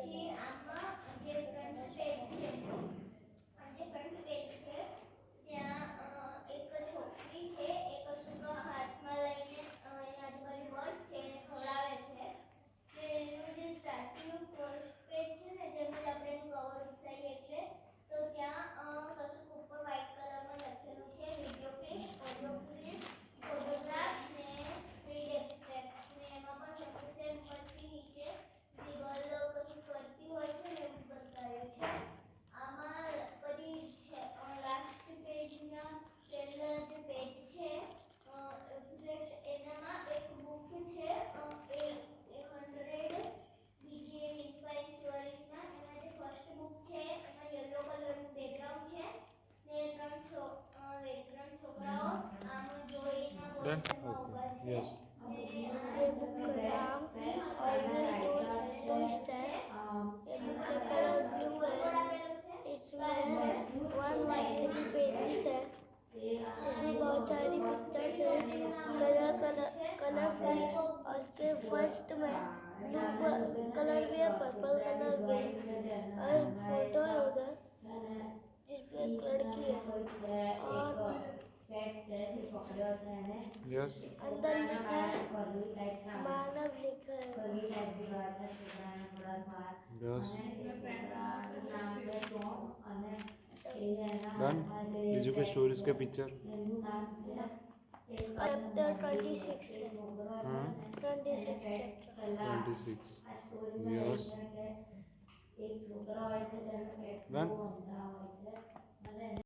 પછી આમાં જે ફ્રન્ટ પેજ છે ત્યાં એક છોકરી છે એ કશુંક હાથમાં લઈને એની આજુબાજુ બર્ડ્સ છે એને ખવડાવે છે. એનું જે સ્ટાર્ટિંગનું ફર્સ્ટ પેજ છે ને જેમાં આપણે એનું કવર ઉઠાવીએ એટલે તો ત્યાં કશુંક ઉપર વ્હાઇટ કલરમાં લખેલું છે video clip, audio clip, photograph ને રીડ એબ્સ્ટ્રેક્ટ ને એમાં પણ લખ્યું છે ઉપરથી નીચે દિવાલ કશું કરતી હોય છે ને એવું બતાવ્યું છે. આમાં પછી છે લાસ્ટ પેજના છેલ્લા જે પેજ છે એક્ઝેક્ટ એનામાં એક બુક છે એ 100 બીજી ઇન્સ્પાયરિંગ સ્ટોરીઝમાં એમાં જે ફર્સ્ટ બુક છે એમાં યલો કલરનું બેકગ્રાઉન્ડ છે ને ત્રણ છોકરાઓ આમ જોઈને બોયમાં ઊભા છે. Yes. ये बुक का नाम टूरिस्ट है। ये बुक का कलर ब्लू है। इसमें 113 पेजेस है। इसमें बहुत सारी पिक्चर्स है कलरफुल और इसके फर्स्ट में ब्लू कलर भी है, पर्पल कलर भी है और फोटो है उधर जिसमें एक लड़की है और Yes. अंदर लिखा है मानव लिखा है। Yes. Done. બીજું કોઈ સ્ટોરીઝ કે પિક્ચર? चैप्टर 26 है। 26 26. Yes. Done.